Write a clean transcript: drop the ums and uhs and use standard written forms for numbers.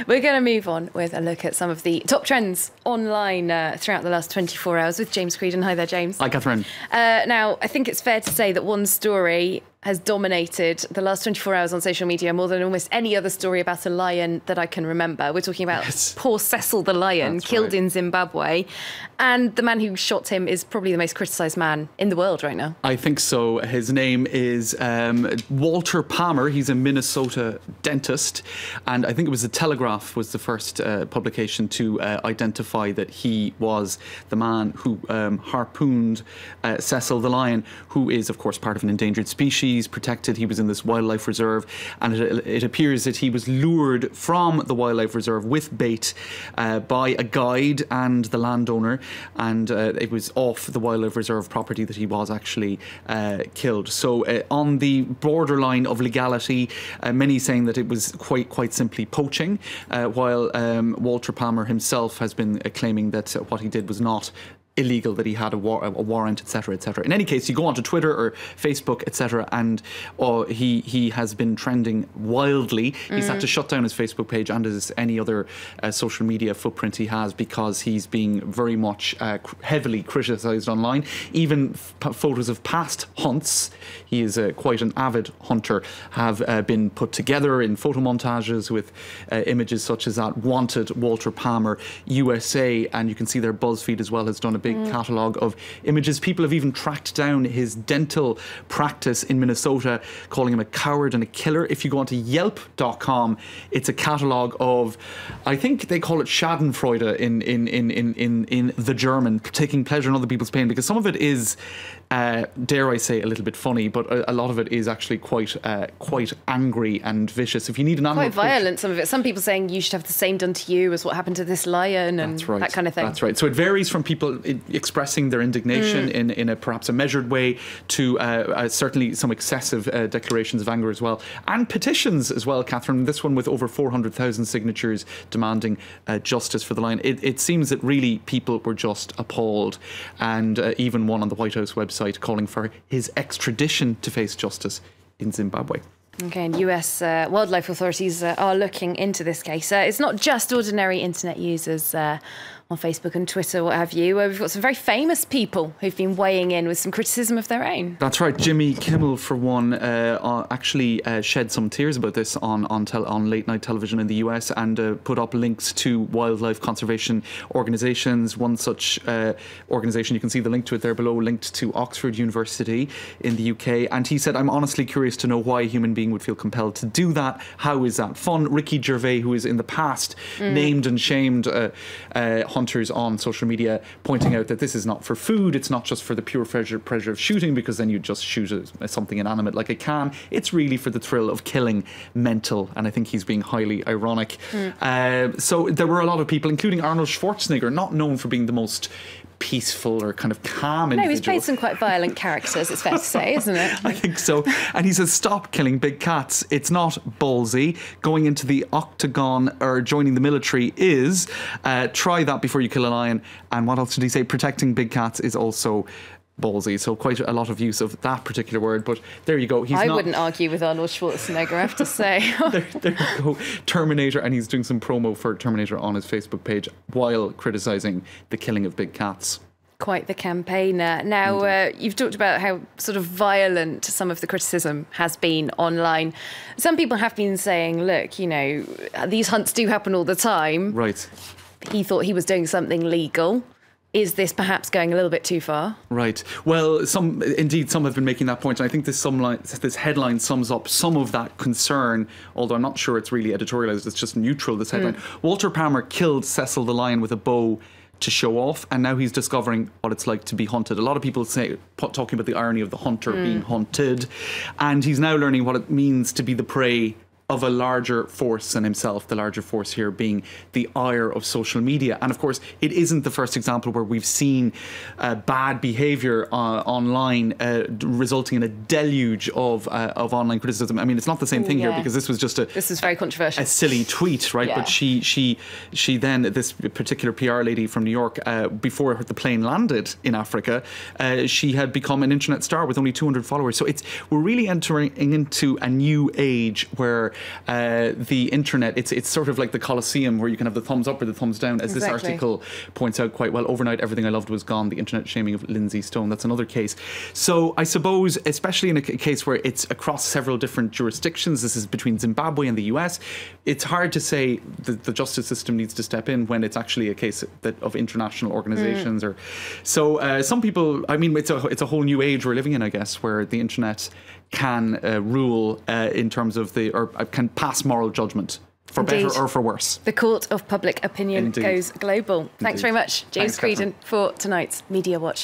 We're going to move on with a look at some of the top trends online throughout the last 24 hours with James Creedon. Hi there, James. Hi, Catherine. Now, I think it's fair to say that one story has dominated the last 24 hours on social media more than almost any other story about a lion that I can remember. We're talking about poor Cecil the lion, killed in Zimbabwe. And the man who shot him is probably the most criticised man in the world right now. I think so. His name is Walter Palmer. He's a Minnesota dentist. And I think it was The Telegraph was the first publication to identify that he was the man who harpooned Cecil the lion, who is, of course, part of an endangered species. Protected. He was in this wildlife reserve, and it appears that he was lured from the wildlife reserve with bait by a guide and the landowner, and it was off the wildlife reserve property that he was actually killed. So on the borderline of legality, many saying that it was quite simply poaching, while Walter Palmer himself has been claiming that what he did was not illegal, that he had a warrant, etc., etc. In any case, you go onto Twitter or Facebook, etc., and he has been trending wildly. He's had to shut down his Facebook page and his any other social media footprint he has, because he's being very much heavily criticised online. Even photos of past hunts, he is quite an avid hunter, have been put together in photo montages with images such as that "Wanted Walter Palmer USA," and you can see their BuzzFeed as well has done a big catalogue of images. People have even tracked down his dental practice in Minnesota, calling him a coward and a killer. If you go onto Yelp.com, it's a catalogue of, I think they call it Schadenfreude in the German, taking pleasure in other people's pain, because some of it is, dare I say, a little bit funny, but a lot of it is actually quite angry and vicious. If you need an animal, quite violent, some of it. Some people saying you should have the same done to you as what happened to this lion, and that kind of thing. That's right. So it varies from people expressing their indignation in a perhaps a measured way to certainly some excessive declarations of anger as well, and petitions as well, Catherine. This one with over 400,000 signatures demanding justice for the lion. It seems that really people were just appalled, and even one on the White House website calling for his extradition to face justice in Zimbabwe. Okay, and US wildlife authorities are looking into this case. It's not just ordinary internet users on Facebook and Twitter, what have you. We've got some very famous people who've been weighing in with some criticism of their own. That's right. Jimmy Kimmel, for one, actually shed some tears about this on late night television in the US, and put up links to wildlife conservation organisations. One such organisation, you can see the link to it there below, linked to Oxford University in the UK. And he said, "I'm honestly curious to know why a human being would feel compelled to do that. How is that fun?" Ricky Gervais, who is in the past named and shamed hunters on social media, pointing out that this is not for food, it's not just for the pure pleasure of shooting, because then you just shoot something inanimate like a can. It's really for the thrill of killing mental, and I think he's being highly ironic. So there were a lot of people, including Arnold Schwarzenegger, not known for being the most peaceful or kind of calm individual. No, he's played some quite violent characters, it's fair to say, isn't it? I think so. And he says, "Stop killing big cats. It's not ballsy. Going into the octagon or joining the military is. Try that before you kill a lion." And what else did he say? "Protecting big cats is also ballsy." So quite a lot of use of that particular word, but there you go. I wouldn't argue with Arnold Schwarzenegger, I have to say. there you go. Terminator, and he's doing some promo for Terminator on his Facebook page while criticising the killing of big cats. Quite the campaigner. Now, you've talked about how sort of violent some of the criticism has been online. Some people have been saying, look, you know, these hunts do happen all the time. Right. He thought he was doing something legal. Is this perhaps going a little bit too far? Right. Well, some have been making that point, and I think this headline sums up some of that concern, although I'm not sure it's really editorialised, it's just neutral, this headline. Walter Palmer killed Cecil the lion with a bow to show off, and now he's discovering what it's like to be hunted. A lot of people talking about the irony of the hunter being hunted, and he's now learning what it means to be the prey of a larger force than himself, the larger force here being the ire of social media. And of course, it isn't the first example where we've seen bad behaviour online resulting in a deluge of online criticism. I mean, it's not the same thing here, because this was just this is very controversial, a silly tweet, right? Yeah. But she then, this particular PR lady from New York, before the plane landed in Africa, she had become an internet star with only 200 followers. So we're really entering into a new age where the internet, it's sort of like the Colosseum where you can have the thumbs up or the thumbs down. As this article points out quite well, overnight everything I loved was gone. The internet shaming of Lindsay Stone. That's another case. So I suppose, especially in a case where it's across several different jurisdictions, this is between Zimbabwe and the US, it's hard to say that the justice system needs to step in when it's actually a case of international organizations. Or so some people, I mean, it's a whole new age we're living in, I guess, where the internet can rule in terms of or can pass moral judgment. For better or for worse. The court of public opinion goes global. Thanks very much, James Creedon, for tonight's Media Watch.